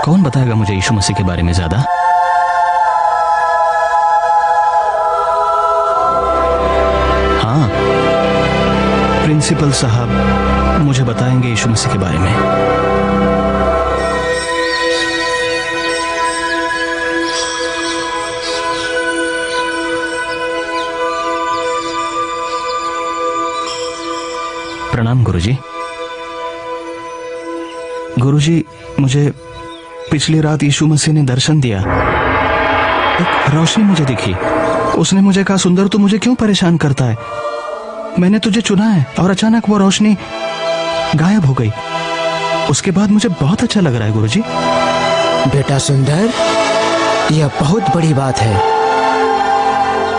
कौन बताएगा मुझे यीशु मसीह के बारे में ज्यादा? हाँ, प्रिंसिपल साहब मुझे बताएंगे यीशु मसीह के बारे में। प्रणाम गुरुजी। गुरुजी, मुझे पिछली रात यीशु मसीह ने दर्शन दिया। एक रोशनी मुझे दिखी। उसने मुझे कहा, सुंदर तू मुझे क्यों परेशान करता है? मैंने तुझे चुना है। और अचानक वो रोशनी गायब हो गई। उसके बाद मुझे बहुत अच्छा लग रहा है गुरुजी। बेटा सुंदर, यह बहुत बड़ी बात है।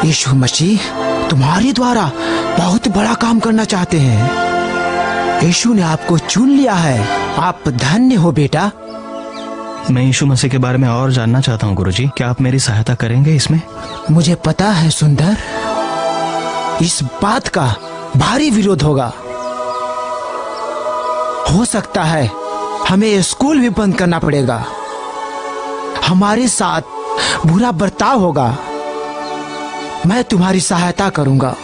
यीशु मसीह तुम्हारे द्वारा बहुत बड़ा काम करना चाहते हैं। यीशु ने आपको चुन लिया है। आप धन्य हो बेटा। मैं यीशु मसीह के बारे में और जानना चाहता हूँ गुरुजी। क्या आप मेरी सहायता करेंगे इसमें? मुझे पता है सुंदर, इस बात का भारी विरोध होगा। हो सकता है हमें स्कूल भी बंद करना पड़ेगा। हमारे साथ बुरा बर्ताव होगा। मैं तुम्हारी सहायता करूंगा।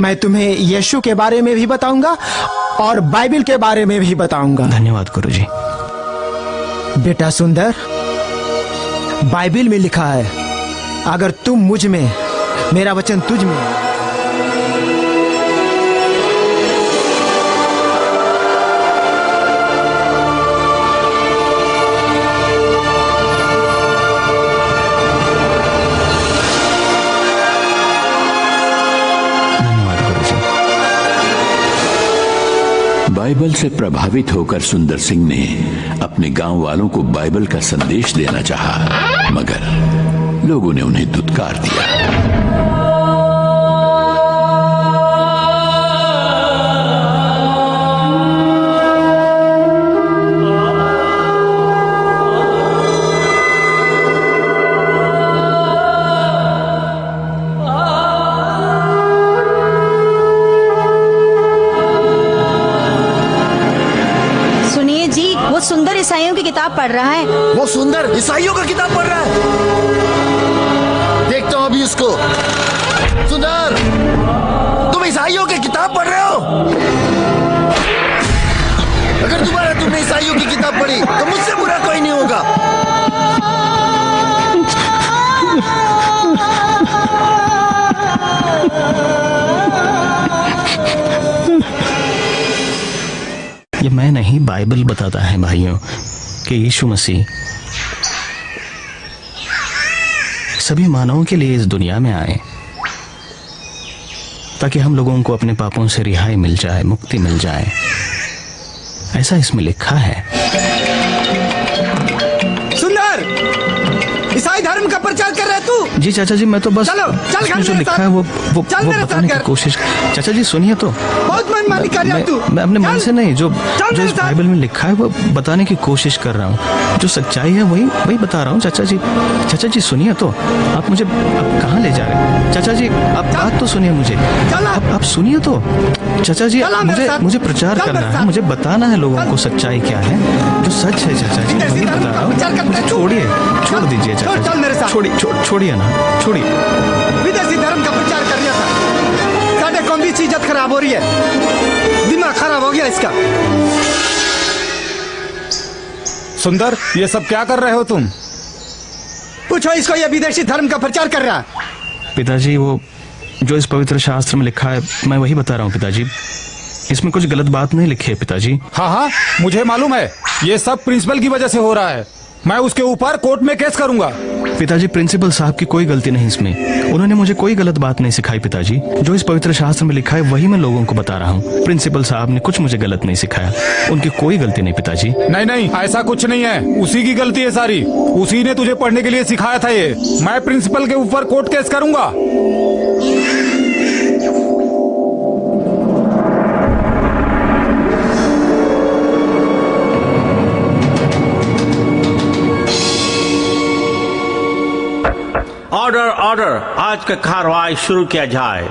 मैं तुम्हें यीशु के बारे में भी बताऊंगा और बाइबल के बारे में भी बताऊंगा। धन्यवाद गुरुजी। बेटा सुंदर, बाइबल में लिखा है, अगर तुम मुझ में, मेरा वचन तुझ में। बाइबल से प्रभावित होकर सुंदर सिंह ने अपने गांव वालों को बाइबल का संदेश देना चाहा, मगर लोगों ने उन्हें धुतकार दिया। सुंदर ईसाइयों की किताब पढ़ रहा है। वो सुंदर ईसाइयों का किताब पढ़ रहा है। देखता हूँ अभी उसको। सुंदर, तुम ईसाइयों की किताब पढ़ रहे हो? अगर दोबारा तुमने ईसाइयों की किताब पढ़ी तो मुझसे बुरा कोई नहीं होगा। ये मैं नहीं, बाइबल बताता है भाइयों कि यीशु मसीह सभी मानवों के लिए इस दुनिया में आए ताकि हम लोगों को अपने पापों से रिहाई मिल जाए, मुक्ति मिल जाए। ऐसा इसमें लिखा है। सुंदर, ईसाई धर्म का प्रचार कर रहे तू? जी चाचा जी, मैं तो बस चल जो लिखा है वो बताने की कोशिश। चाचा जी सुनिए तो। बहुत मनमानी कर रहा है तू। मैं अपने मन से नहीं, जो इस बाइबल में लिखा है वो बताने की कोशिश कर रहा हूँ। जो सच्चाई है वही बता रहा हूँ चाचा जी। चाचा जी सुनिए तो। आप मुझे अब कहाँ ले जा रहे हैं? चाचा जी आप बात तो सुनिए मुझे। आप सुनिए तो चाचा जी। मुझे प्रचार करना है, मुझे बताना है लोगों को सच्चाई क्या है, जो सच है। चाचा जी वही बता रहा हूँ। छोड़िए, छोड़ दीजिए चाचा जी। छोड़िए ना, छोड़िए। विदेशी धर्म का प्रचार कर रहा था। साढ़े कौम की इज्जत खराब हो रही है। दिमाग खराब हो गया इसका। सुंदर, ये सब क्या कर रहे हो तुम? पूछो इसको, ये विदेशी धर्म का प्रचार कर रहा है। पिताजी, वो जो इस पवित्र शास्त्र में लिखा है मैं वही बता रहा हूँ पिताजी। इसमें कुछ गलत बात नहीं लिखी है पिताजी। हाँ, मुझे मालूम है। ये सब प्रिंसिपल की वजह से हो रहा है। मैं उसके ऊपर कोर्ट में केस करूंगा। पिताजी, प्रिंसिपल साहब की कोई गलती नहीं इसमें। उन्होंने मुझे कोई गलत बात नहीं सिखाई पिताजी। जो इस पवित्र शास्त्र में लिखा है वही मैं लोगों को बता रहा हूँ। प्रिंसिपल साहब ने कुछ मुझे गलत नहीं सिखाया। उनकी कोई गलती नहीं पिताजी। नहीं, ऐसा कुछ नहीं है। उसी की गलती है सारी। उसी ने तुझे पढ़ने के लिए सिखाया था ये। मैं प्रिंसिपल के ऊपर कोर्ट केस करूंगा। Order, order. आज का कार्रवाई शुरू किया जाए।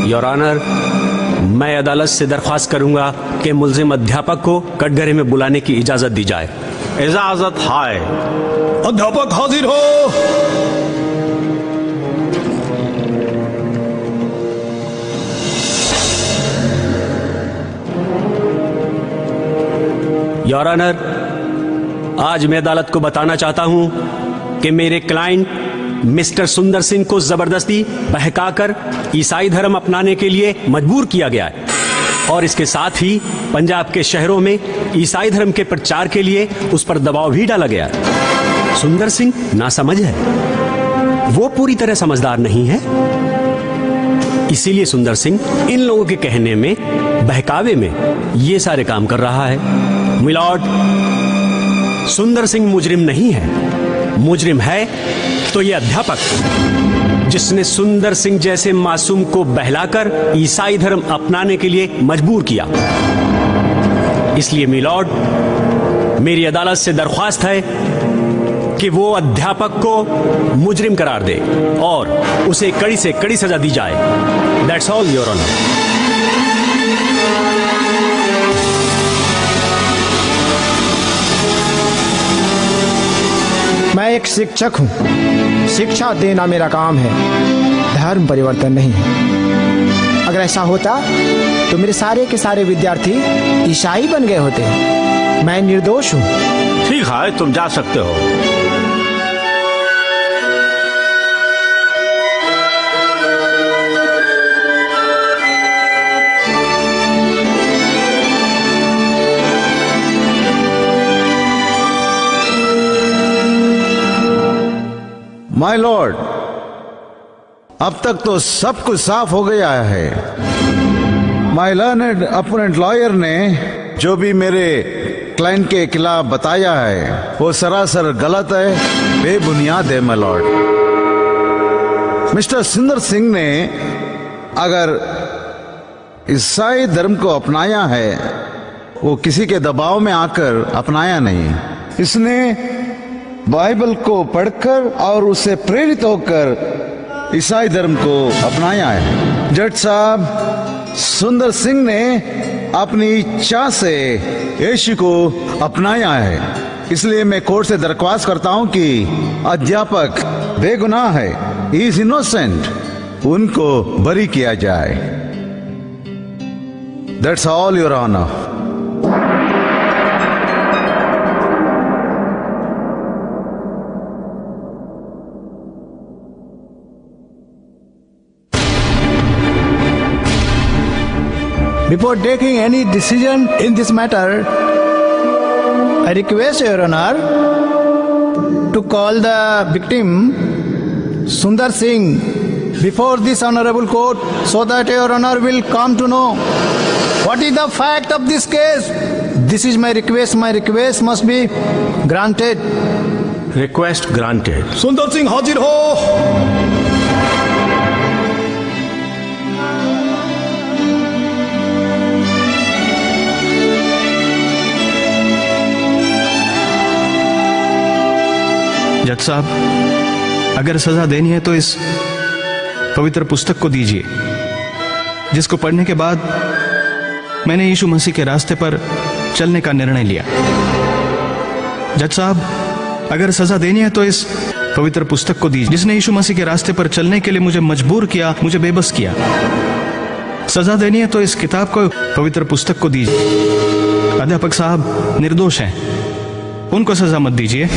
योर ऑनर, मैं अदालत से दरख्वास्त करूंगा कि मुल्जिम अध्यापक को कटघरे में बुलाने की इजाजत दी जाए। इजाजत है। अध्यापक हाजिर हो। योर ऑनर, आज मैं अदालत को बताना चाहता हूं कि मेरे क्लाइंट मिस्टर सुंदर सिंह को जबरदस्ती बहकाकर ईसाई धर्म अपनाने के लिए मजबूर किया गया है और इसके साथ ही पंजाब के शहरों में ईसाई धर्म के प्रचार के लिए उस पर दबाव भी डाला गया है। सुंदर सिंह नासमझ है, वो पूरी तरह समझदार नहीं है। इसीलिए सुंदर सिंह इन लोगों के कहने में, बहकावे में ये सारे काम कर रहा है। मिलॉर्ड, सुंदर सिंह मुजरिम नहीं है। मुजरिम है तो ये अध्यापक, जिसने सुंदर सिंह जैसे मासूम को बहलाकर ईसाई धर्म अपनाने के लिए मजबूर किया। इसलिए मिलॉर्ड, मेरी अदालत से दरख्वास्त है कि वो अध्यापक को मुजरिम करार दे और उसे कड़ी से कड़ी सजा दी जाए। That's all your honour. मैं एक शिक्षक हूँ, शिक्षा देना मेरा काम है, धर्म परिवर्तन नहीं है। अगर ऐसा होता तो मेरे सारे के सारे विद्यार्थी ईसाई बन गए होते। मैं निर्दोष हूँ। ठीक है, तुम जा सकते हो। माय लॉर्ड, अब तक तो सब कुछ साफ हो गया है। माय लर्नेड अपोनेंट लॉयर ने जो भी मेरे क्लाइंट के खिलाफ बताया है वो सरासर गलत है, बेबुनियाद है। माय लॉर्ड, मिस्टर सुंदर सिंह ने अगर ईसाई धर्म को अपनाया है, वो किसी के दबाव में आकर अपनाया नहीं। इसने बाइबल को पढ़कर और उससे प्रेरित होकर ईसाई धर्म को अपनाया है। जज साहब, सुंदर सिंह ने अपनी इच्छा से यीशु को अपनाया है। इसलिए मैं कोर्ट से दरख्वास्त करता हूं कि अध्यापक बेगुनाह है, ही इज इनोसेंट, उनको बरी किया जाए। That's all your honour. Before taking any decision in this matter, I request Your Honor to call the victim, Sundar Singh, before this honorable court so that Your Honor will come to know what is the fact of this case. This is my request. My request must be granted. Request granted. सुंदर सिंह हाजिर हो। जज साहब, अगर सजा देनी है तो इस पवित्र पुस्तक को दीजिए, जिसको पढ़ने के बाद मैंने यीशु मसीह के रास्ते पर चलने का निर्णय लिया। जज साहब, अगर सजा देनी है तो इस पवित्र पुस्तक को दीजिए, जिसने यीशु मसीह के रास्ते पर चलने के लिए मुझे मजबूर किया, मुझे बेबस किया। सजा देनी है तो इस किताब को, पवित्र पुस्तक को दीजिए। अध्यापक साहब निर्दोष हैं, उनको सजा मत दीजिए।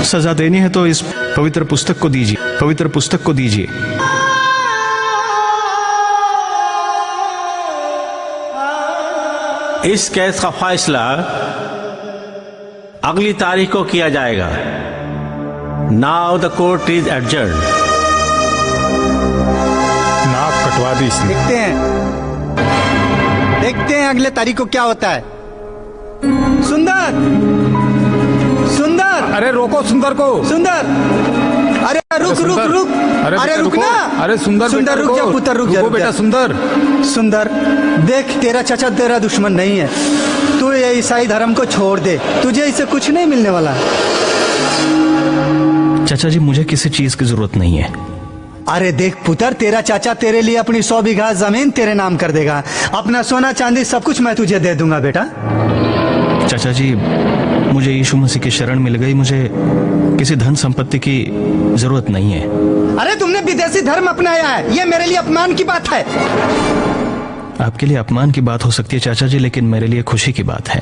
सजा देनी है तो इस पवित्र पुस्तक को दीजिए, पवित्र पुस्तक को दीजिए। इस केस का फैसला अगली तारीख को किया जाएगा। Now the court is adjourn. नाक कटवा दी इसने। देखते हैं अगले तारीख को क्या होता है। सुंदर, सुंदर, अरे रोको सुंदर को। सुंदर, अरे रुक रुक रुक, अरे रुकना। अरे सुंदर, सुंदर रुक जा पुत्र, रुक जा बेटा। सुंदर, सुंदर, देख तेरा चाचा तेरा दुश्मन नहीं है। तू ये ईसाई धर्म को छोड़ दे, तुझे इससे कुछ नहीं मिलने वाला। चाचा जी, मुझे किसी चीज की जरूरत नहीं है। अरे देख पुत्र, तेरा चाचा तेरे लिए अपनी 100 बीघा जमीन तेरे नाम कर देगा। अपना सोना चांदी सब कुछ मैं तुझे दे दूंगा बेटा। चाचा जी, मुझे यीशु मसीह की शरण मिल गई, मुझे किसी धन संपत्ति की जरूरत नहीं है। अरे तुमने विदेशी धर्म अपनाया है, ये मेरे लिए अपमान की बात है। आपके लिए अपमान की बात हो सकती है चाचा जी, लेकिन मेरे लिए खुशी की बात है।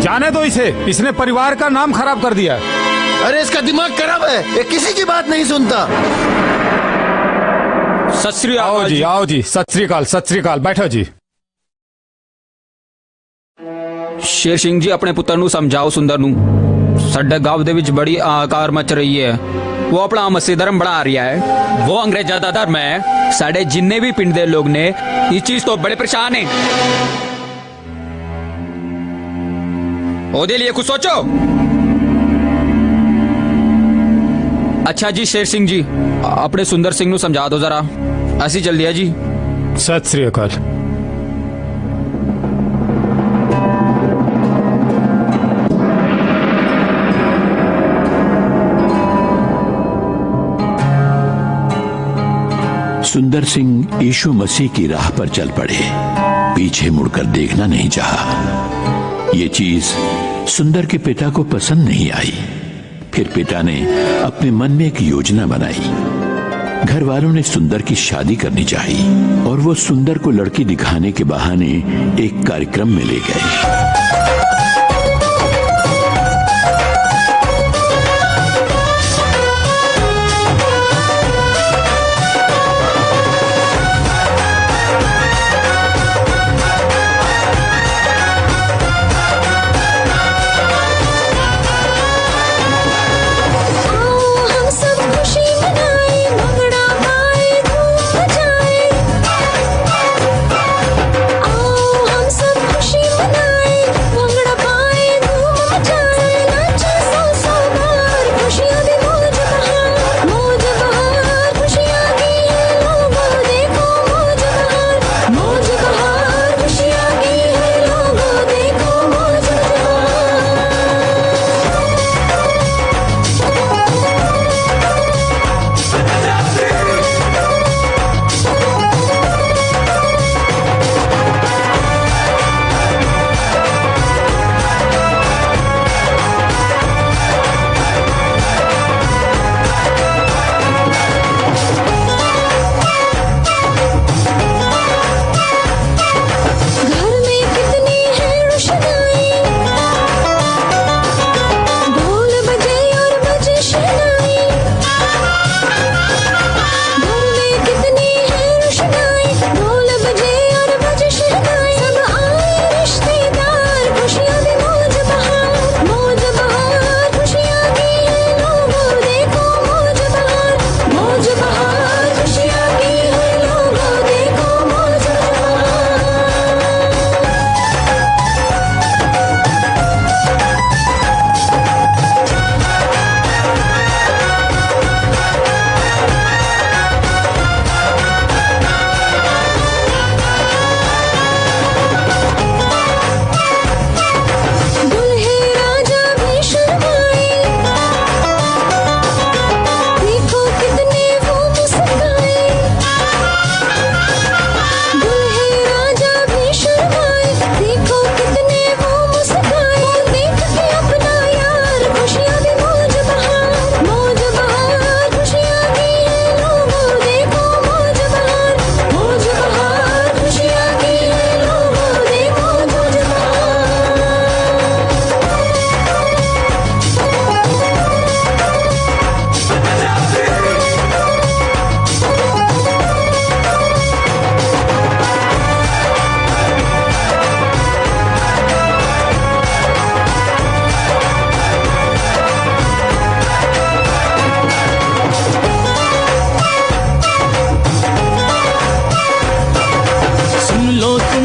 जाने दो इसे, इसने परिवार का नाम खराब कर दिया। अरे इसका दिमाग खराब है, ये किसी की बात नहीं सुनता। सत श्री अकाल। आओ जी, आओ जी, सत श्री अकाल, सत श्री अकाल, बैठो जी। शेर सिंह जी, अपने पुत्र ਨੂੰ ਸਮਝਾਓ ਸੁੰਦਰ ਨੂੰ ਸਾਡੇ गांव ਦੇ ਵਿੱਚ बड़ी आकार मच रही है। वो अपना मसीह धर्म बढ़ा रहा है। वो अंग्रेजा दा धर्म है। साढ़े जिन्ने भी पिंड दे लोग ने इस चीज तो बड़े परेशान है। ओदे लिए कुछ सोचो। अच्छा जी शेर सिंह जी, अपने सुंदर सिंह ਨੂੰ समझा दो जरा। ਅਸੀਂ ਚੱਲਦੇ ਆ ਜੀ। सत श्री अकाल। सुंदर सिंह यीशु मसीह की राह पर चल पड़े, पीछे मुड़कर देखना नहीं चाहा। ये चीज सुंदर के पिता को पसंद नहीं आई। फिर पिता ने अपने मन में एक योजना बनाई। घर वालों ने सुंदर की शादी करनी चाहिए और वो सुंदर को लड़की दिखाने के बहाने एक कार्यक्रम में ले गए।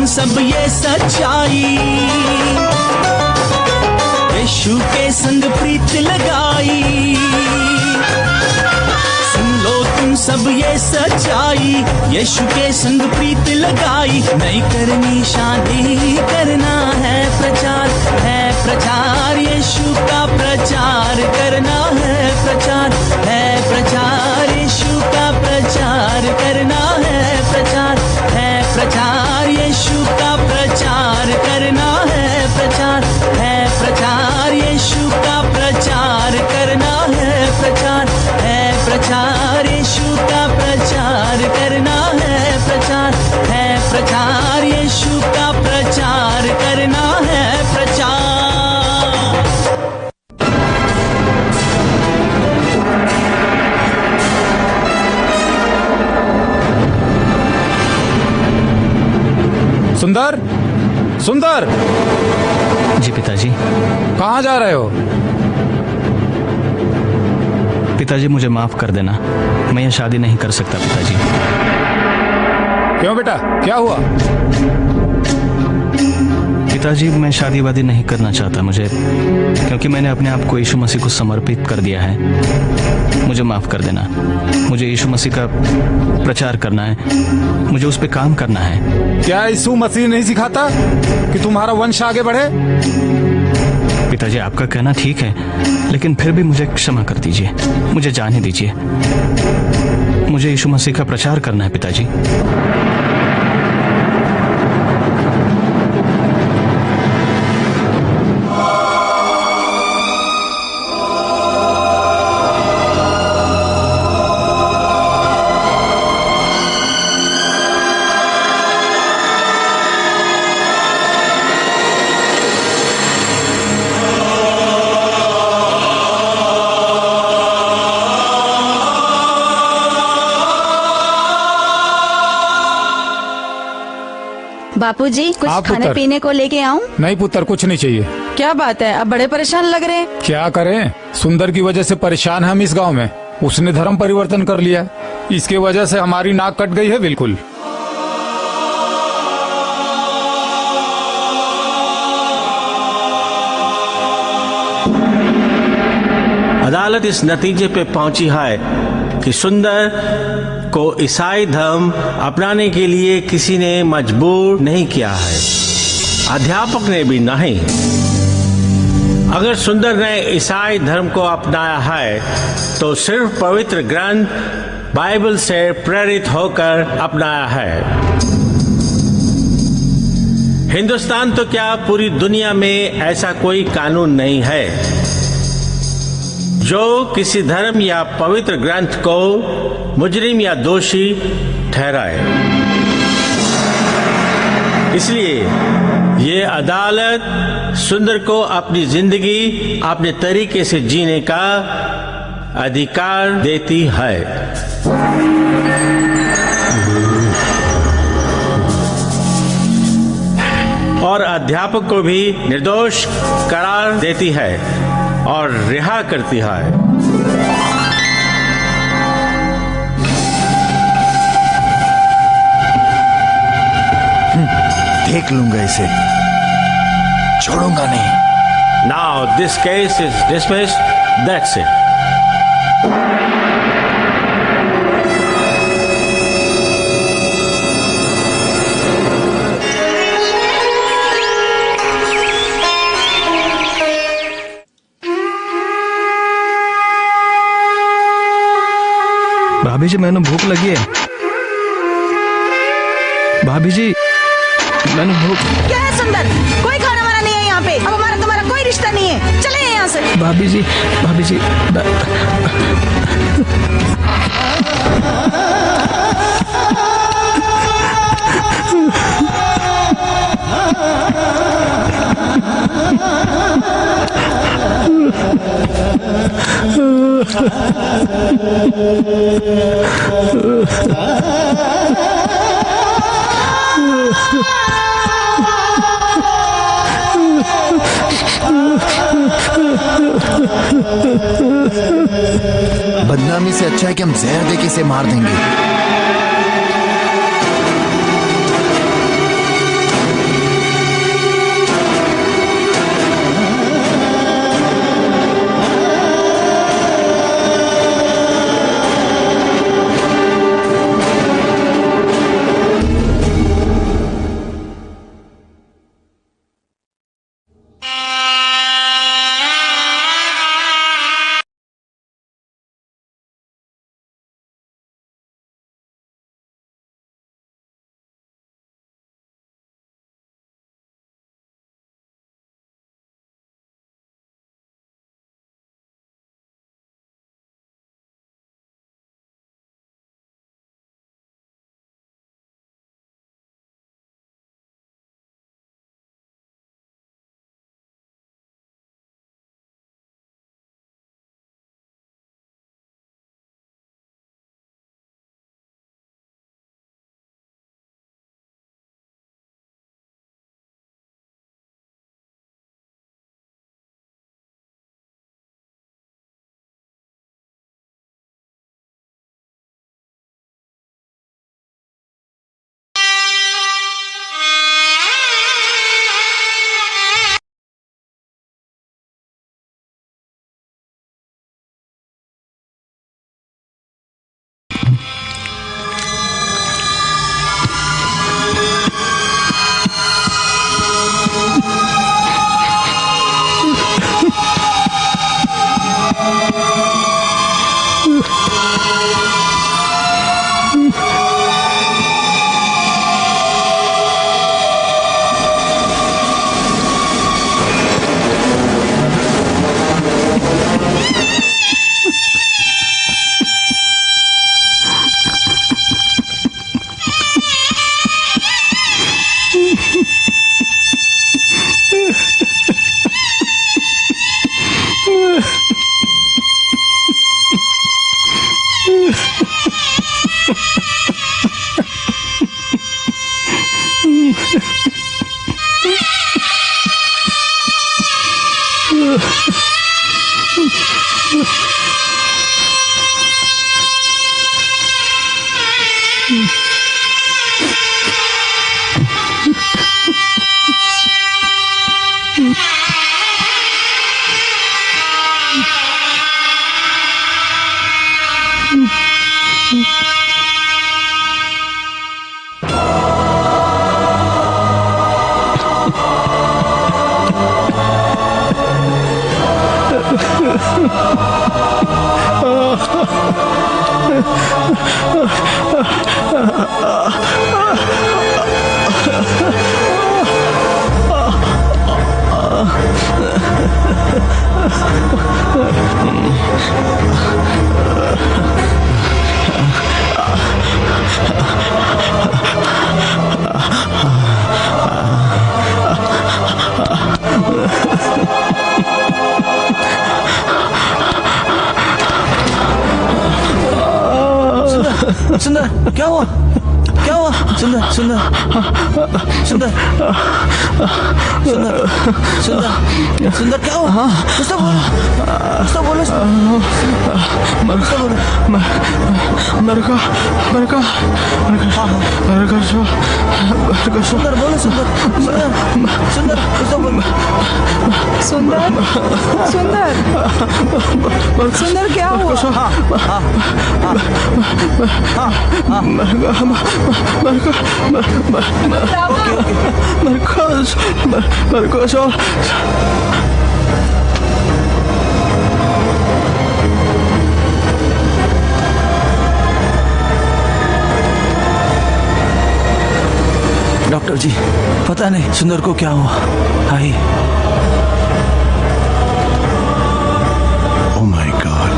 सब ये सच्चाई, यीशु के संग प्रीत लगाई। सुन लो तुम सब ये सच्चाई, यीशु के संग प्रीत लगाई। नहीं करनी शादी, करना है प्रचार, यीशु का प्रचार करना है प्रचार, यीशु का यीशु का प्रचार करना है प्रचार यीशु का प्रचार करना है प्रचार यीशु का प्रचार करना है प्रचार यीशु का प्रचार करना है प्रचार। सुंदर, सुंदर। जी पिताजी। कहाँ जा रहे हो? पिताजी मुझे माफ कर देना, मैं ये शादी नहीं कर सकता पिताजी। क्यों बेटा, क्या हुआ? पिताजी मैं शादी वादी नहीं करना चाहता, मुझे क्योंकि मैंने अपने आप को यीशु मसीह को समर्पित कर दिया है। मुझे माफ कर देना, मुझे यीशु मसीह का प्रचार करना है, मुझे उस पर काम करना है। क्या यीशु मसीह नहीं सिखाता कि तुम्हारा वंश आगे बढ़े? पिताजी आपका कहना ठीक है, लेकिन फिर भी मुझे क्षमा कर दीजिए, मुझे जाने दीजिए। मुझे यीशु मसीह का प्रचार करना है पिताजी। बापूजी कुछ खाने पीने को लेके आऊं? नहीं पुत्र, कुछ नहीं चाहिए। क्या बात है, अब बड़े परेशान लग रहे हैं। क्या करें, सुंदर की वजह से परेशान हम इस गांव में। उसने धर्म परिवर्तन कर लिया, इसके वजह से हमारी नाक कट गई है बिल्कुल। अदालत इस नतीजे पे पहुंची है कि सुंदर को ईसाई धर्म अपनाने के लिए किसी ने मजबूर नहीं किया है, अध्यापक ने भी नहीं। अगर सुंदर ने ईसाई धर्म को अपनाया है तो सिर्फ पवित्र ग्रंथ बाइबल से प्रेरित होकर अपनाया है। हिंदुस्तान तो क्या पूरी दुनिया में ऐसा कोई कानून नहीं है जो किसी धर्म या पवित्र ग्रंथ को मुजरिम या दोषी ठहराए। इसलिए ये अदालत सुंदर को अपनी जिंदगी अपने तरीके से जीने का अधिकार देती है। और अध्यापक को भी निर्दोष करार देती है और रिहा करती है। देख लूंगा इसे, छोड़ूंगा नहीं। Now this case is dismissed. That's it. भाभी जी मैंने भूख लगी है। भाभी जी मैंने भूख। क्या है सुंदर, कोई खाना वाना नहीं है यहाँ पे। अब हमारा तुम्हारा कोई रिश्ता नहीं है, चले यहाँ से। भाभी जी, भाभी जी बदनामी से अच्छा है कि हम जहर दे के इसे मार देंगे। सुंदर क्या हुआ? क्या हुआ? सुंदर सुंदर सुंदर सुंदर सुंदर सुंदर क्या हुआ? कुछ तो बोलो, कुछ तो बोलो। सुंदर बोलो, सुंदर सुंदर सुंदर कुछ तो बोलो। सुंदर सुंदर सुंदर क्या हुआ? Marcos, डॉक्टर जी, पता नहीं सुंदर को क्या हुआ। आइए। Oh my God.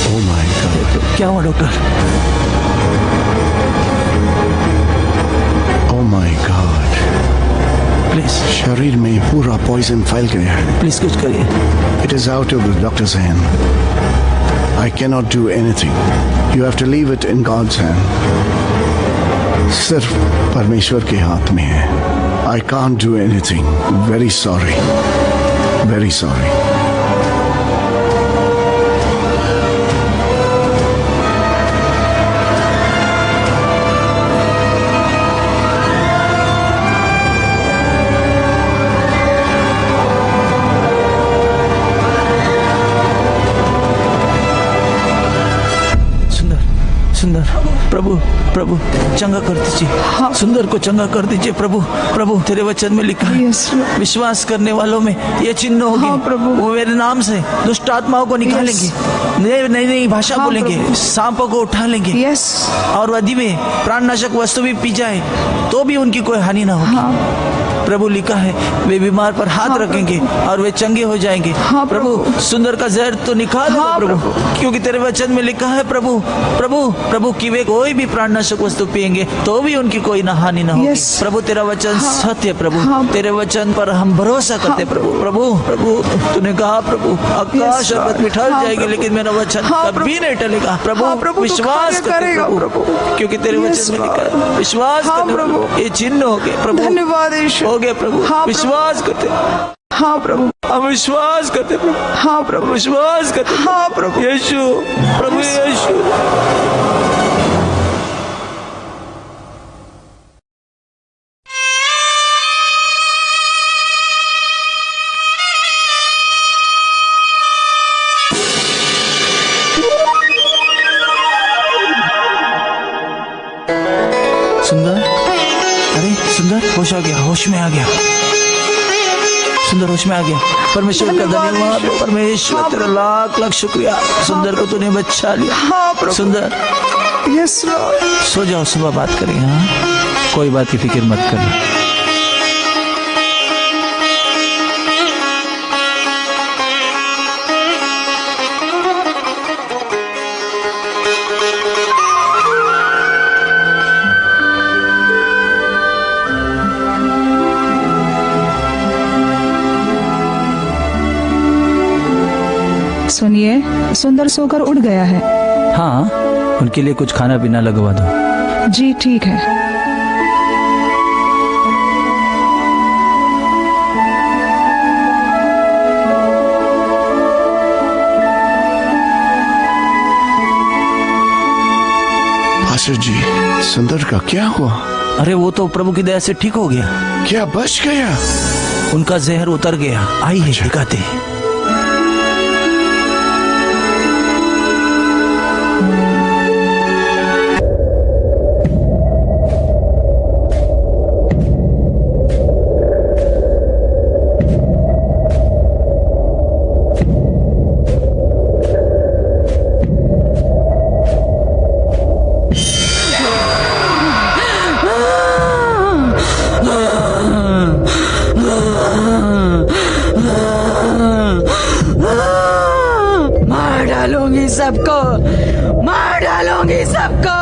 Oh my God. क्या हुआ doctor? Oh my God. Please शरीर में पूरा पॉइजन फैल गया है। प्लीज कुछ करिए। It is out of the doctor's hand. I cannot do anything. You have to leave it in God's hand. सिर्फ परमेश्वर के हाथ में है। I can't do anything. Very sorry. Very sorry. सुंदर प्रभु प्रभु चंगा कर दीजिए। सुंदर को चंगा कर दीजिए प्रभु। प्रभु तेरे वचन में लिखा है विश्वास करने वालों में ये चिन्ह होगी। प्रभु वो मेरे नाम से दुष्ट आत्माओं को निकालेंगे, नई नई भाषा बोलेंगे, सांपों को उठा लेंगे, और यदि में प्राणनाशक वस्तु भी पी जाए तो भी उनकी कोई हानि ना होगी। प्रभु लिखा है वे बीमार पर हाथ रखेंगे और वे चंगे हो जाएंगे। प्रभु सुंदर का जहर तो निकाल दो प्रभु, क्योंकि तेरे वचन में लिखा है प्रभु प्रभु प्रभु कि वे कोई भी प्राणनाशक वस्तु पिएंगे तो भी उनकी कोई हानि ना होगी। प्रभु तेरा वचन सत्य प्रभु, तेरे वचन पर हम भरोसा करते प्रभु। प्रभु प्रभु तूने कहा प्रभु आकाश और पृथ्वी टल जाएगी लेकिन मेरा वचन कभी नहीं टलेगा। प्रभु विश्वास करते प्रभु, क्योंकि तेरे वचन में लिखा है विश्वास करते प्रभु ये चिन्ह हो गए प्रभु। धन्यवाद हो गए प्रभु। विश्वास करते। हाँ प्रभु हम विश्वास करते प्रभु। हाँ प्रभु विश्वास करते। हाँ प्रभु यीशु प्रभु यीशु। सुंदर, अरे सुंदर होश आ गया, होश में आ गया। सुंदर होश में आ गया। परमेश्वर का धन्यवाद परमेश्वर, तेरा लाख लाख शुक्रिया। सुंदर को तूने बचा लिया। सुंदर यस लॉर्ड। सो जाओ, सुबह बात करेंगे। हाँ कोई बात की फिक्र मत करना। सुनिए, सुंदर सोकर उठ गया है। हाँ उनके लिए कुछ खाना पीना लगवा दो। जी ठीक है। पास्टर जी, सुंदर का क्या हुआ? अरे वो तो प्रभु की दया से ठीक हो गया। क्या बच गया? उनका जहर उतर गया। आइए दिखाते हैं। सबको मार डालूंगी, सबको।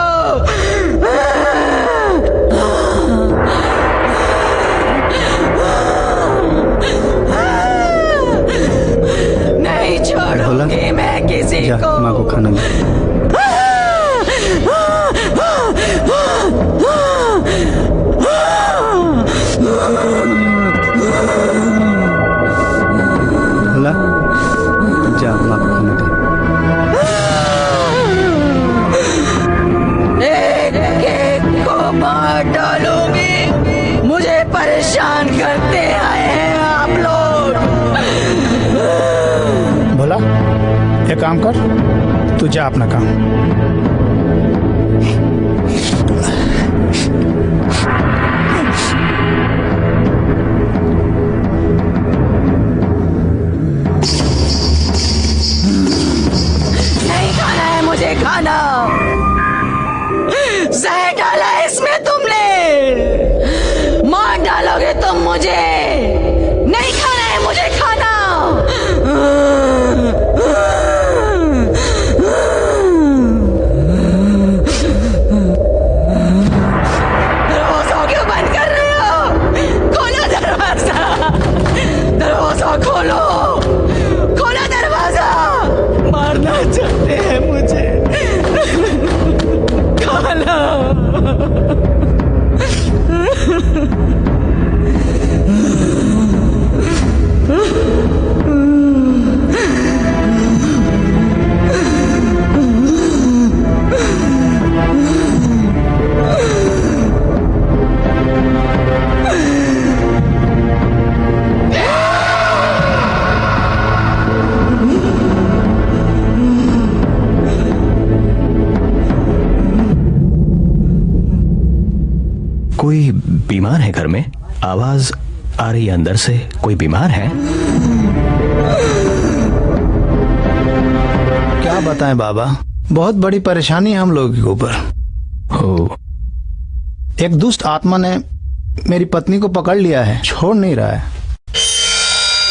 नहीं छोड़ूंगी मैं किसी को। माँ को खाना दे। बोला जा, माँ को खाना दे। मार डालूंगी, मुझे परेशान करते आए हैं आप लोग। बोला एक काम कर, तू जा अपना काम। नहीं खाना है मुझे खाना। जहर डाला इसमें तुमने, मार डालोगे तुम मुझे। नहीं खाना है मुझे खाना। दरवाजा क्यों बंद कर रहे हो? खोलो दरवाजा, दरवाजा खोलो, खोलो दरवाजा। मारना चाहते हैं मुझे। कोई बीमार है घर में? आवाज आ रही है अंदर से, कोई बीमार है? क्या बताएं बाबा, बहुत बड़ी परेशानी है हम लोगों के ऊपर। एक दुष्ट आत्मा ने मेरी पत्नी को पकड़ लिया है, छोड़ नहीं रहा है।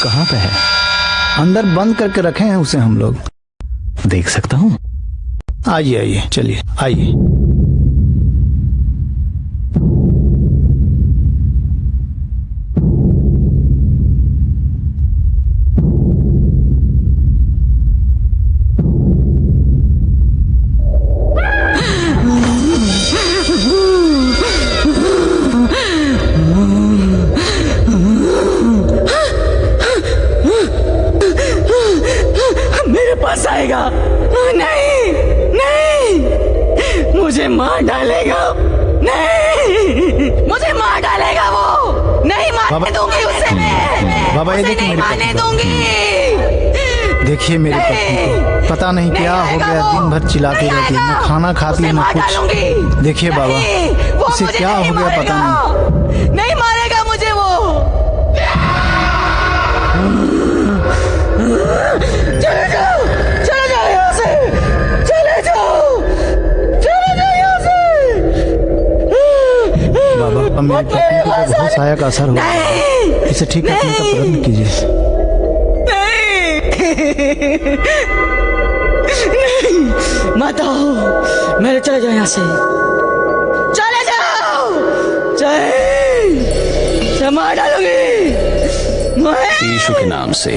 कहाँ पे है? अंदर बंद करके रखे हैं उसे हम लोग। देख सकता हूँ? आइए आइए, चलिए आइए। आएगा। नहीं नहीं, मुझे मार डालेगा। नहीं, मुझे मार डालेगा वो। नहीं मारने दूंगी उसे मैं। बाबा ये देखिए, नहीं मारने दूंगी। देखिए मेरी पत्नी को पता नहीं क्या हो गया, दिन भर चिल्लाती रहती है, न खाना खाती है न कुछ। देखिए बाबा उसे क्या हो गया पता नहीं। नहीं मारेगा मुझे वो। चले जाओ, चले जाओ यहाँ से, चले जाओ, चले जाओ यहाँ से। बाबा अब मेरी पत्नी को बहुत सहायक असर हुआ, इसे ठीक करने का प्रयत्न कीजिए। नहीं, मत आओ, मेरे चले जाओ यहाँ से, चले जाओ, चले, मार डालूंगी। यीशु के नाम से,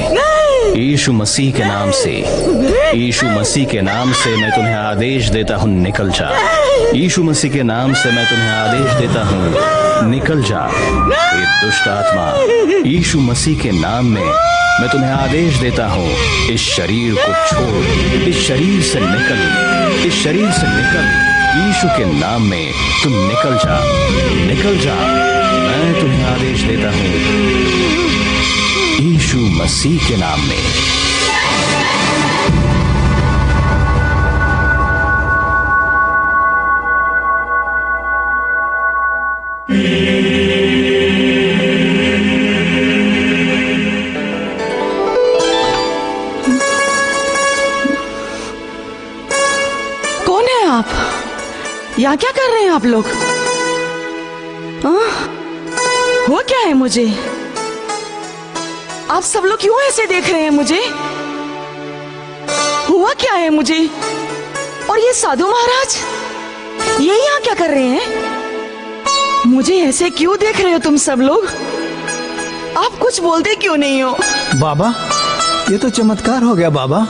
यीशु मसीह के नाम से, यीशु मसीह के नाम से मैं तुम्हें आदेश देता हूँ, निकल जा, यीशु मसीह के नाम से मैं तुम्हें आदेश देता हूँ, निकल जा ये दुष्ट आत्मा। यीशु मसीह के नाम में मैं तुम्हें आदेश देता हूँ, इस शरीर को छोड़, इस शरीर से निकल, इस शरीर से निकल। यीशु के नाम में तुम निकल जा, निकल जा। मैं तुम्हें आदेश देता हूँ यीशु मसीह के नाम में। कौन है आप? यहाँ क्या कर रहे हैं आप लोग? हुआ क्या है मुझे? आप सब लोग क्यों ऐसे देख रहे हैं मुझे? हुआ क्या है मुझे? और ये साधु महाराज, ये यहाँ क्या कर रहे हैं? मुझे ऐसे क्यों देख रहे हो तुम सब लोग? आप कुछ बोलते क्यों नहीं हो? बाबा, ये तो चमत्कार हो गया बाबा।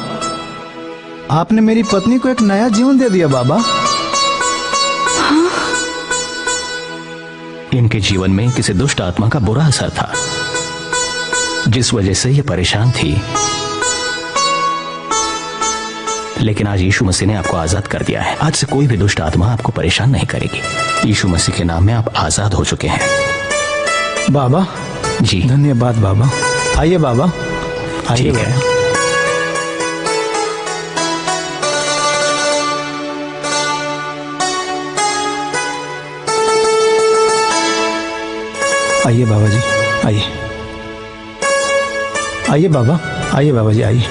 आपने मेरी पत्नी को एक नया जीवन दे दिया बाबा। हाँ? इनके जीवन में किसी दुष्ट आत्मा का बुरा असर था, जिस वजह से ये परेशान थी। लेकिन आज यीशु मसीह ने आपको आजाद कर दिया है। आज से कोई भी दुष्ट आत्मा आपको परेशान नहीं करेगी। यीशु मसीह के नाम में आप आजाद हो चुके हैं। बाबा जी धन्यवाद बाबा। आइए बाबा, आइए। ठीक है। आइए बाबा जी, आइए। आइए बाबा, आइए बाबा जी, आइए।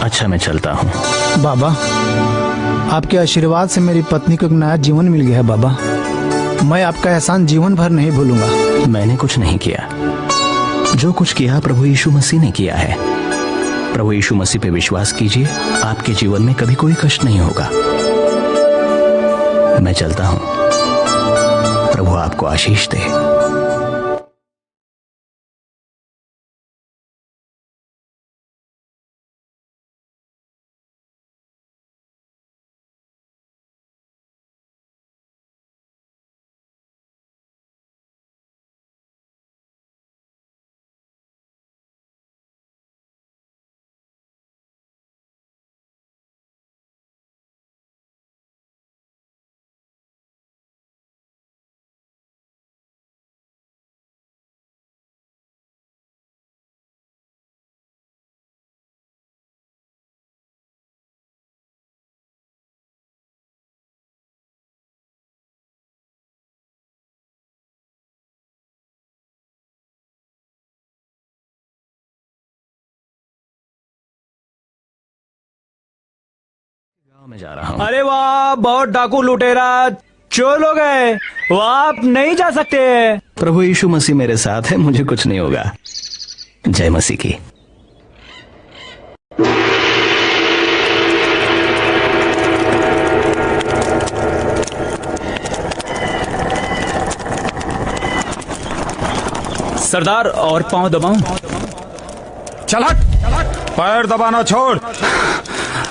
अच्छा, मैं चलता हूँ। बाबा, आपके आशीर्वाद से मेरी पत्नी को एक नया जीवन मिल गया है बाबा। मैं आपका एहसान जीवन भर नहीं भूलूंगा। मैंने कुछ नहीं किया, जो कुछ किया प्रभु यीशु मसीह ने किया है। प्रभु यीशु मसीह पे विश्वास कीजिए, आपके जीवन में कभी कोई कष्ट नहीं होगा। मैं चलता हूं, प्रभु आपको आशीष दे। मैं जा रहा हूं। अरे वाह, बहुत डाकू लुटेरा चोर हो गए। वहां आप नहीं जा सकते। प्रभु यीशु मसीह मेरे साथ है, मुझे कुछ नहीं होगा। जय मसीह की। सरदार, और पांव दबाऊं? चल हट, पैर दबाना छोड़,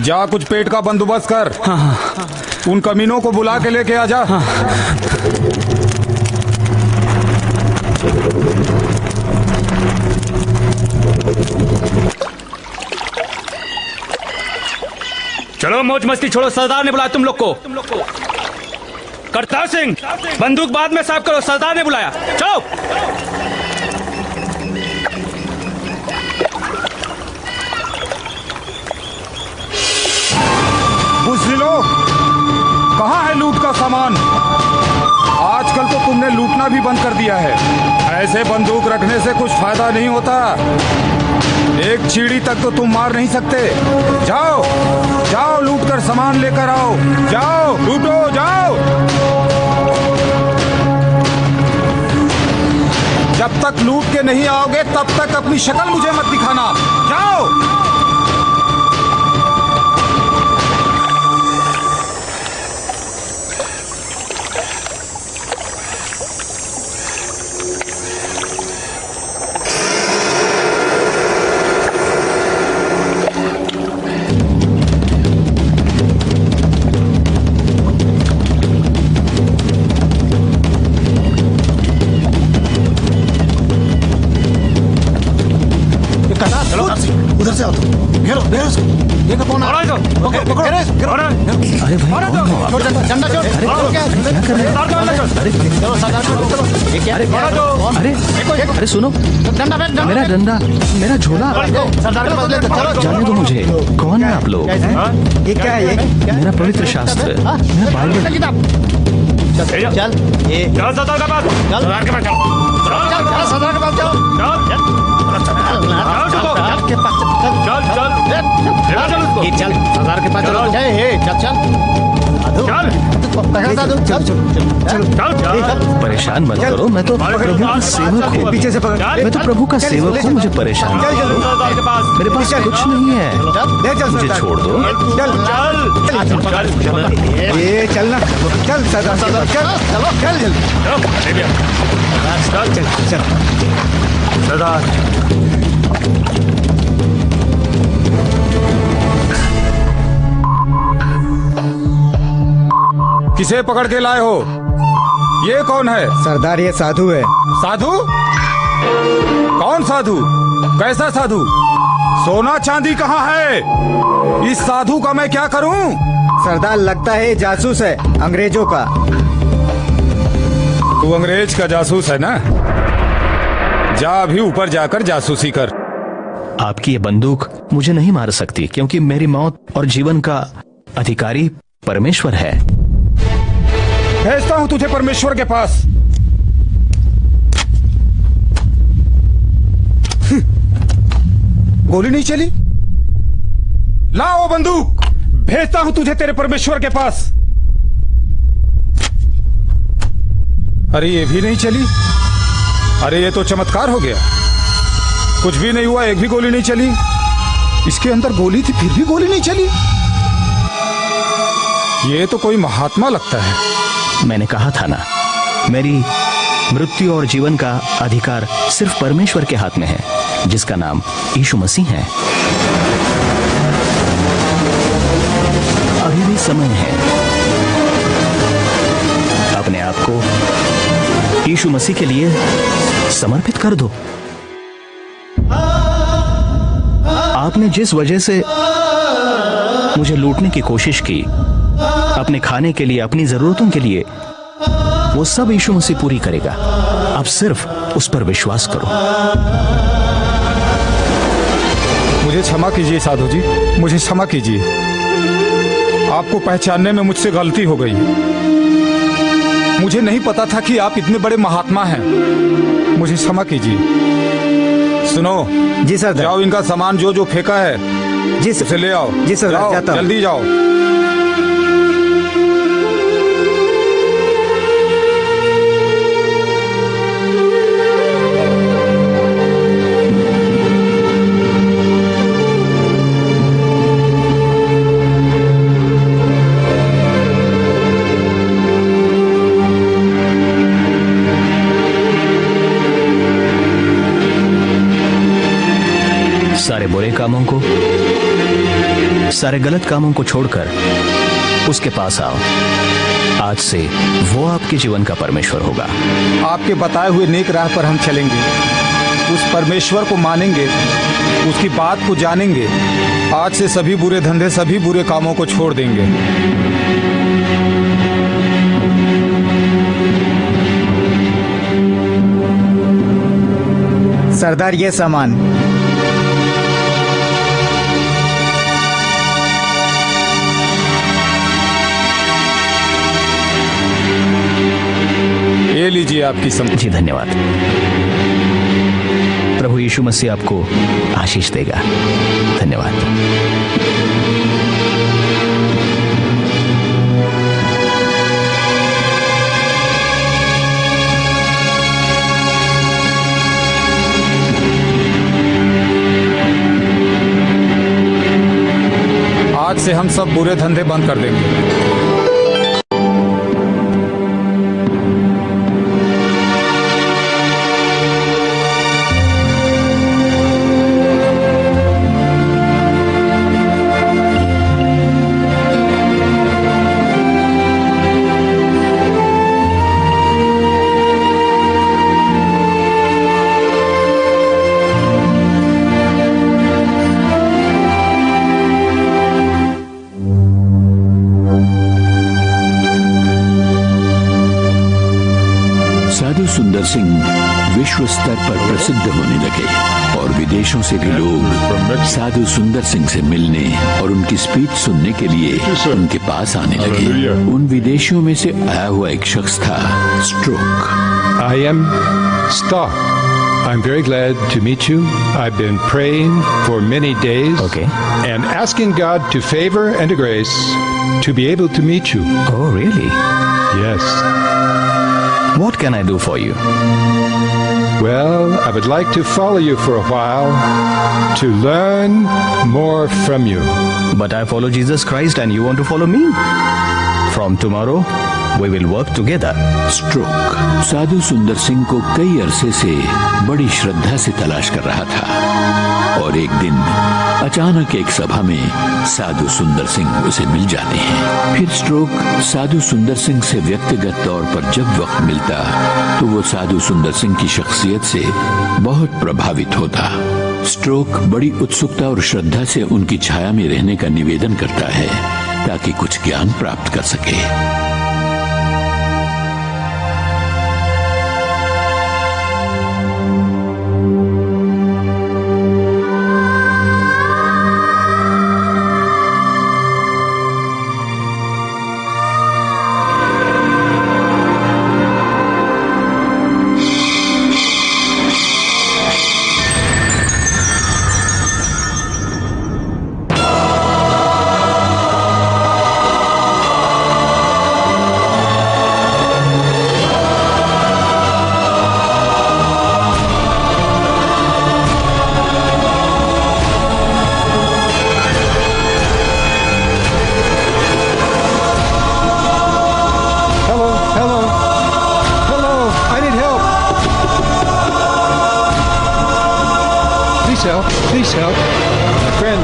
जा कुछ पेट का बंदोबस्त कर। हाँ। उन कमीनों को बुला के लेके आ जा। हाँ। चलो मौज मस्ती छोड़ो, सरदार ने बुलाया तुम लोग को। करतार सिंह, बंदूक बाद में साफ करो, सरदार ने बुलाया। चलो। बुज़दिलो, कहाँ है लूट का सामान? आजकल तो तुमने लूटना भी बंद कर दिया है। ऐसे बंदूक रखने से कुछ फायदा नहीं होता। एक चीड़ी तक तो तुम मार नहीं सकते। जाओ जाओ, लूट कर सामान लेकर आओ। जाओ, लूटो, जाओ। जब तक लूट के नहीं आओगे तब तक अपनी शक्ल मुझे मत दिखाना। जाओ। अरे भाई कौन हो आप? अरे क्या कर रहे हैं? अरे सुनो, मेरा डंडा, मेरा झोला जाने दो मुझे। कौन है आप लोग? ये क्या है? ये मेरा पवित्र शास्त्र, मेरा बाइबल। चल ये चल सरदार के पास, चल सरदार के पास, चल सरदार के पास, चल चल सरदार के पास, चल परेशान मत करो, मैं तो प्रभु का सेवक हूँ। पीछे से पकड़, मैं तो प्रभु का सेवक हूँ, मुझे परेशान मत करो। मेरे पास कुछ नहीं है, मुझे छोड़ दो। ये चलना, चल सरदार, चल चल चल चल सरदार। किसे पकड़ के लाए हो? ये कौन है? सरदार ये साधु है। साधु? कौन साधु? कैसा साधु? सोना चांदी कहाँ है? इस साधु का मैं क्या करूं? सरदार लगता है जासूस है, अंग्रेजों का। तू अंग्रेज का जासूस है ना? जा अभी ऊपर जाकर जासूसी कर। आपकी ये बंदूक मुझे नहीं मार सकती, क्योंकि मेरी मौत और जीवन का अधिकारी परमेश्वर है। भेजता हूं तुझे परमेश्वर के पास। गोली नहीं चली? लाओ बंदूक, भेजता हूं तुझे तेरे परमेश्वर के पास। अरे ये भी नहीं चली? अरे ये तो चमत्कार हो गया। कुछ भी नहीं हुआ, एक भी गोली नहीं चली। इसके अंदर गोली थी फिर भी गोली नहीं चली। ये तो कोई महात्मा लगता है। मैंने कहा था ना, मेरी मृत्यु और जीवन का अधिकार सिर्फ परमेश्वर के हाथ में है, जिसका नाम यीशु मसीह है। अभी भी समय है, अपने आप को यीशु मसीह के लिए समर्पित कर दो। आपने जिस वजह से मुझे लूटने की कोशिश की, अपने खाने के लिए, अपनी जरूरतों के लिए, वो सब यीशु मसीह पूरी करेगा। आप सिर्फ उस पर विश्वास करो। मुझे क्षमा कीजिए साधु जी, मुझे क्षमा कीजिए। आपको पहचानने में मुझसे गलती हो गई। मुझे नहीं पता था कि आप इतने बड़े महात्मा हैं। मुझे क्षमा कीजिए। सुनो जी सर, जाओ इनका सामान जो जो फेंका है जी सर, उसे ले आओ। जी सर, जाओ, जाता हूं। जल्दी जाओ। सारे बुरे कामों को, सारे गलत कामों को छोड़कर उसके पास आओ। आज से वो आपके जीवन का परमेश्वर होगा। आपके बताए हुए नेक राह पर हम चलेंगे, उस परमेश्वर को मानेंगे, उसकी बात को जानेंगे। आज से सभी बुरे धंधे, सभी बुरे कामों को छोड़ देंगे। सरदार ये सामान। ये लीजिए आपकी सम्पत्ति। जी धन्यवाद। प्रभु यीशु मसीह आपको आशीष देगा। धन्यवाद। आज से हम सब बुरे धंधे बंद कर देंगे। सुंदर सिंह विश्व स्तर पर प्रसिद्ध होने लगे और विदेशों से भी लोग साधु सुंदर सिंह से मिलने और उनकी स्पीच सुनने के लिए उनके पास आने लगे। उन विदेशियों में से आया हुआ एक शख्स था stroke. I am Stock. I'm very glad to meet you. I've been praying for many days and asking God to favor and to grace to be able to meet you. Oh, really? Yes. What can I do for you? Well, I would like to follow you for a while to learn more from you. But I follow Jesus Christ and you want to follow me? From tomorrow, we will work together. स्ट्रोक साधु सुंदर सिंह को कई अरसे से बड़ी श्रद्धा से तलाश कर रहा था और एक दिन अचानक एक सभा में साधु सुंदर सिंह उसे मिल जाते हैं। फिर स्ट्रोक साधु सुंदर सिंह से व्यक्तिगत तौर पर जब वक्त मिलता तो वो साधु सुंदर सिंह की शख्सियत से बहुत प्रभावित होता। स्ट्रोक बड़ी उत्सुकता और श्रद्धा से उनकी छाया में रहने का निवेदन करता है ताकि कुछ ज्ञान प्राप्त कर सके। Please help. My friend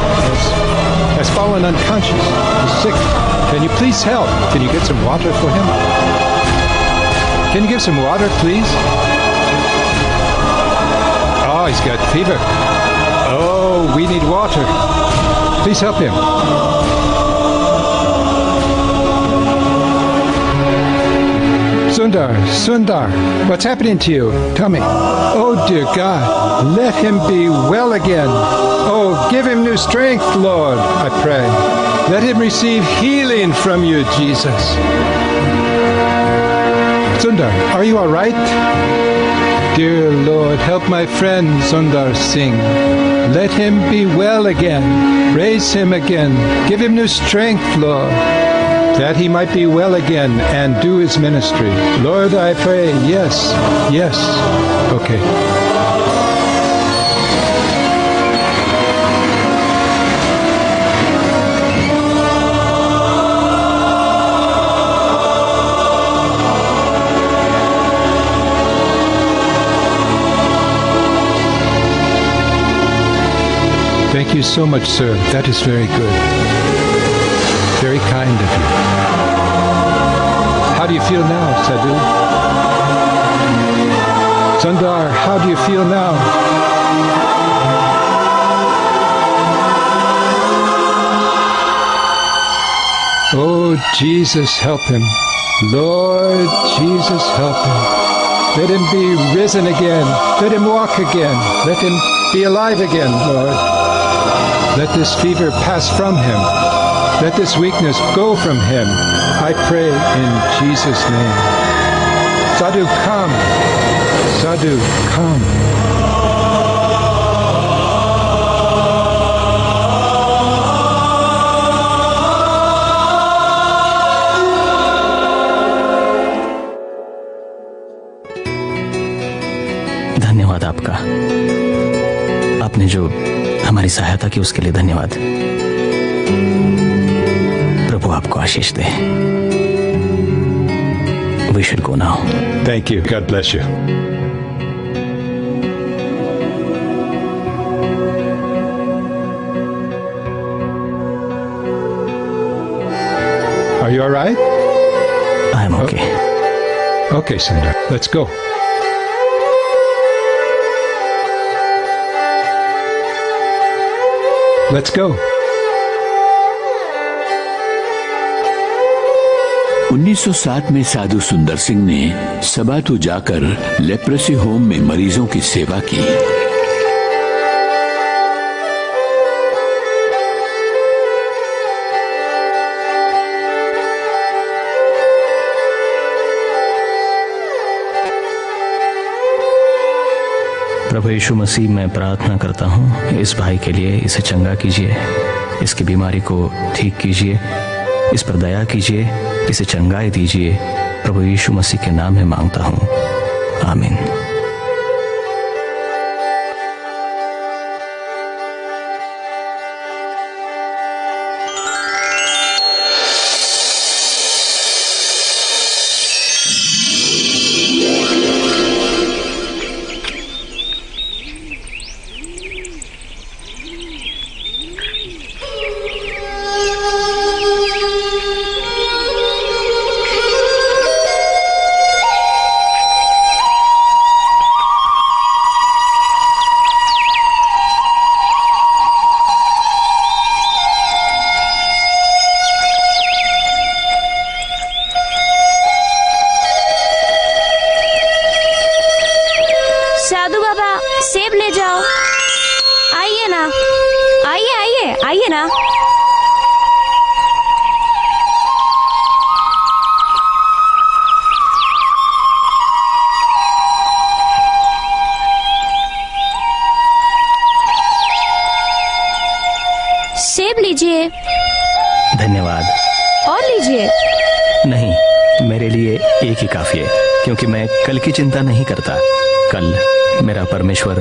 has fallen unconscious. He's sick. Can you please help? Can you get some water for him? Can you give some water, please? Oh, he's got fever. Oh, we need water. Please help him. Sundar, what's happening to you? Tell me. Oh, dear God, let him be well again. Oh, give him new strength, Lord, I pray. Let him receive healing from you, Jesus. Sundar, are you all right? Dear Lord, help my friend Sundar Singh. Let him be well again. Raise him again. Give him new strength, Lord, that he might be well again and do his ministry. Lord, I pray, yes. Okay. Thank you so much, sir. That is very good. Very kind of you. How do you feel now, Sadhu? Sundar, how do you feel now? Oh, Jesus, help him. Lord Jesus, help him. Let him be risen again. Let him walk again. Let him be alive again, Lord. Let this fever pass from him. Let this weakness go from him. I pray in Jesus' name. Sadhu, come. Sadhu, come. धन्यवाद आपका। आपने जो हमारी सहायता की उसके लिए धन्यवाद। प्रभु आपको आशीष दे। We should go now. Thank you. God bless you. Are you all right? I'm okay. Okay, Sundar. Let's go. Let's go. 1907 में साधु सुंदर सिंह ने सबातू जाकर लेप्रेसी होम में मरीजों की सेवा की। प्रभु यीशु मसीह, मैं प्रार्थना करता हूँ इस भाई के लिए, इसे चंगा कीजिए, इसकी बीमारी को ठीक कीजिए, इस पर दया कीजिए, इसे चंगाई दीजिए। प्रभु यीशु मसीह के नाम में मांगता हूँ, आमीन। साधु बाबा, सेब ले जाओ। आइए ना, आइए आइए आइए ना। सेब लीजिए। धन्यवाद। और लीजिए। नहीं, मेरे लिए एक ही काफी है, क्योंकि मैं कल की चिंता नहीं करता। कल मेरा परमेश्वर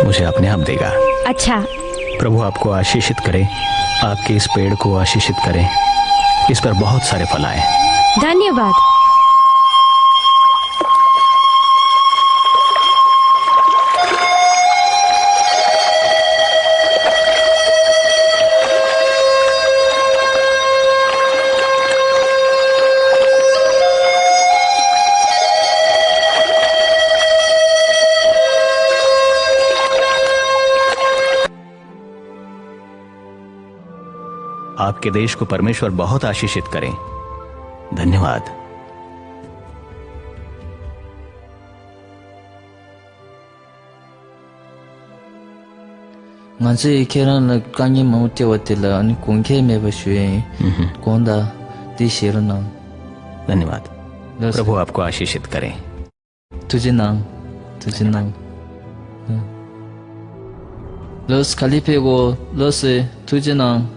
मुझे अपने आप देगा। अच्छा। प्रभु आपको आशीषित करे, आपके इस पेड़ को आशीषित करें, इस पर बहुत सारे फल आए। धन्यवाद। आपके देश को परमेश्वर बहुत आशीषित करें। धन्यवाद। ngasi kera na kanyi mau te watila ani kongke me bashwe konda di shirna। धन्यवाद। प्रभु आपको आशीषित करें। तुझे नाम los kalipego los तुझे नाम।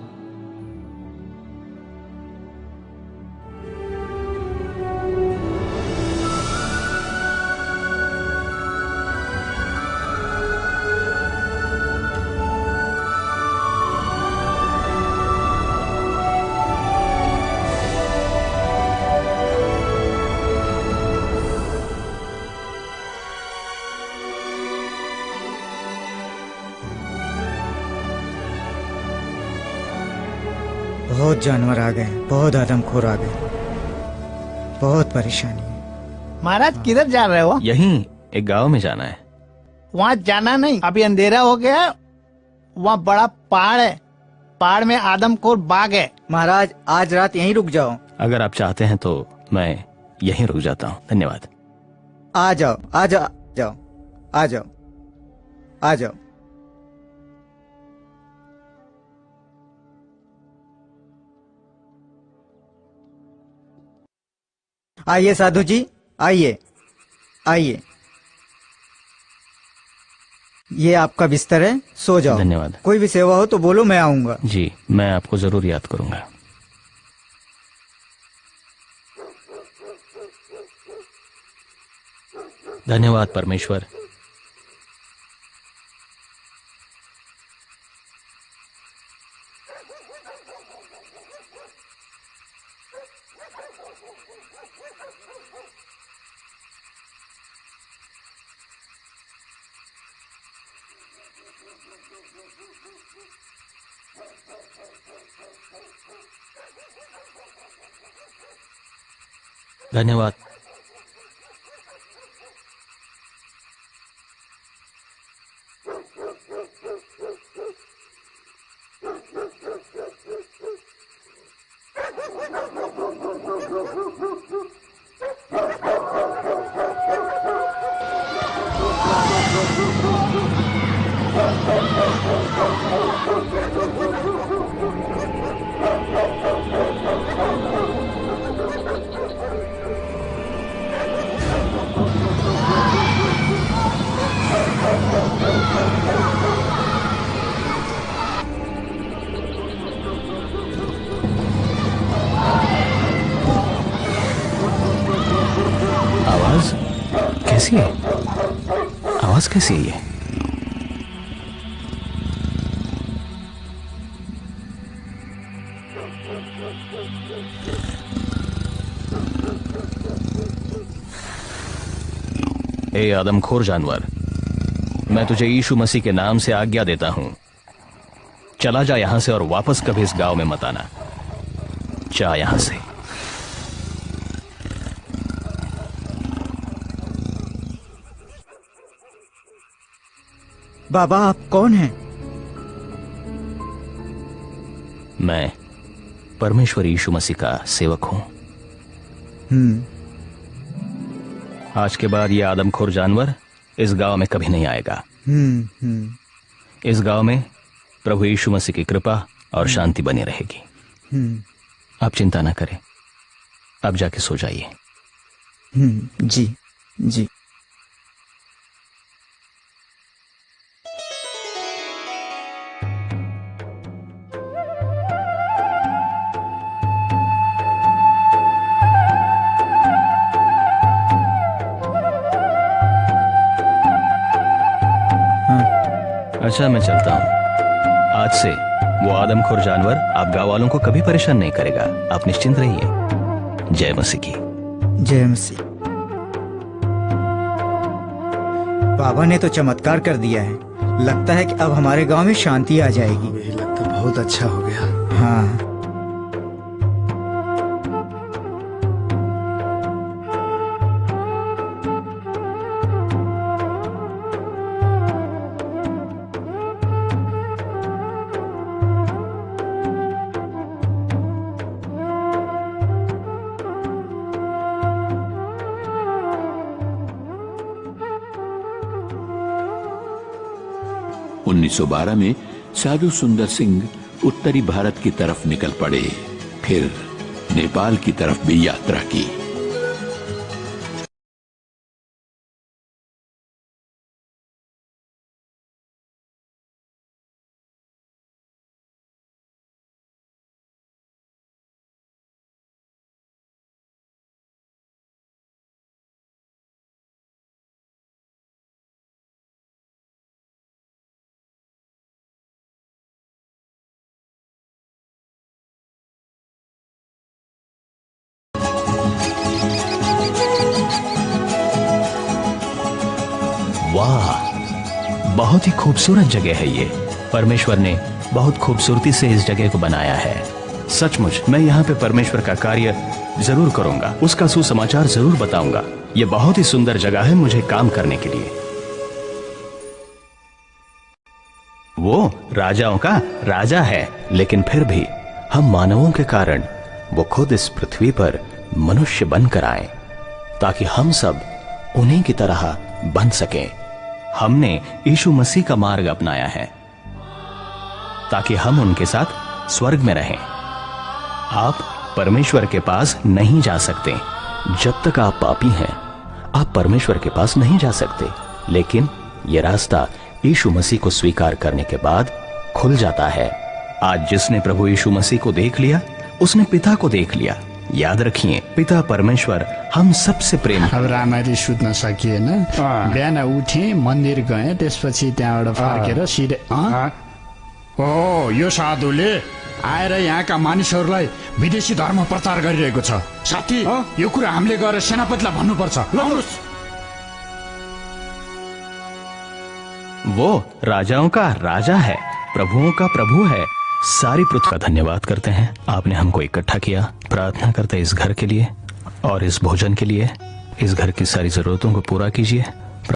बहुत जानवर आ गए, बहुत आदमखोर आ गए, बहुत परेशानी है। महाराज किधर जा रहे हो? यहीं एक गांव में जाना है। वहाँ जाना नहीं, अभी अंधेरा हो गया। वहाँ बड़ा पहाड़ है, पहाड़ में आदमखोर बाघ है। महाराज आज रात यहीं रुक जाओ। अगर आप चाहते हैं तो मैं यहीं रुक जाता हूँ। धन्यवाद। आ जाओ आ जाओ जाओ आ जाओ आ जाओ। आइए साधु जी, आइए आइए। ये आपका बिस्तर है, सो जाओ। धन्यवाद। कोई भी सेवा हो तो बोलो, मैं आऊंगा। जी, मैं आपको जरूर याद करूंगा। धन्यवाद परमेश्वर। धन्यवाद। कैसी है? आवाज कैसी है ये? ए आदमखोर जानवर, मैं तुझे यीशु मसीह के नाम से आज्ञा देता हूं, चला जा यहां से और वापस कभी इस गांव में मत आना। जा यहां से। बाबा आप कौन हैं? मैं परमेश्वर यीशु मसीह का सेवक हूं। आज के बाद यह आदमखोर जानवर इस गांव में कभी नहीं आएगा। इस गांव में प्रभु यीशु मसीह की कृपा और शांति बनी रहेगी। आप चिंता ना करें, अब जाके सो जाइए। जी जी। अच्छा मैं चलता हूं। आज से वो आदमखोर जानवर आप गांव वालों को कभी परेशान नहीं करेगा। आप निश्चिंत रहिए। जय मसीह की। जय मसीह। बाबा ने तो चमत्कार कर दिया है। लगता है कि अब हमारे गांव में शांति आ जाएगी। यही लगता बहुत अच्छा हो गया। हाँ। उन्नीस 1912 में साधु सुंदर सिंह उत्तरी भारत की तरफ निकल पड़े, फिर नेपाल की तरफ भी यात्रा की। वाह, बहुत ही खूबसूरत जगह है ये। परमेश्वर ने बहुत खूबसूरती से इस जगह को बनाया है। सचमुच मैं यहाँ पे परमेश्वर का कार्य जरूर करूंगा, उसका सुसमाचार जरूर बताऊंगा। ये बहुत ही सुंदर जगह है मुझे काम करने के लिए। वो राजाओं का राजा है, लेकिन फिर भी हम मानवों के कारण वो खुद इस पृथ्वी पर मनुष्य बनकर आए ताकि हम सब उन्हीं की तरह बन सकें। हमने यीशु मसीह का मार्ग अपनाया है ताकि हम उनके साथ स्वर्ग में रहें। आप परमेश्वर के पास नहीं जा सकते जब तक आप पापी हैं। आप परमेश्वर के पास नहीं जा सकते, लेकिन यह रास्ता यीशु मसीह को स्वीकार करने के बाद खुल जाता है। आज जिसने प्रभु यीशु मसीह को देख लिया उसने पिता को देख लिया। याद रखिए, पिता परमेश्वर हम सबसे प्रेम। अब राम्ररी सुत्न सकिएन। बिहान उठे, मन्दिर गए, त्यसपछि त्यहाँबाट फर्केर सिधै यो साधुले आएर यहाँका मानिसहरूलाई विदेशी धर्म प्रचार गरिरहेको छ। साथी, यो कुरा हामीले गएर सेनापतिलाई भन्नुपर्छ। वो राजाओं का राजा है, प्रभुओं का प्रभु है। सारी पृथ्वी का धन्यवाद करते हैं, आपने हमको इकट्ठा किया। प्रार्थना करते हैं इस घर के लिए और इस भोजन के लिए। इस घर की सारी जरूरतों को पूरा कीजिए।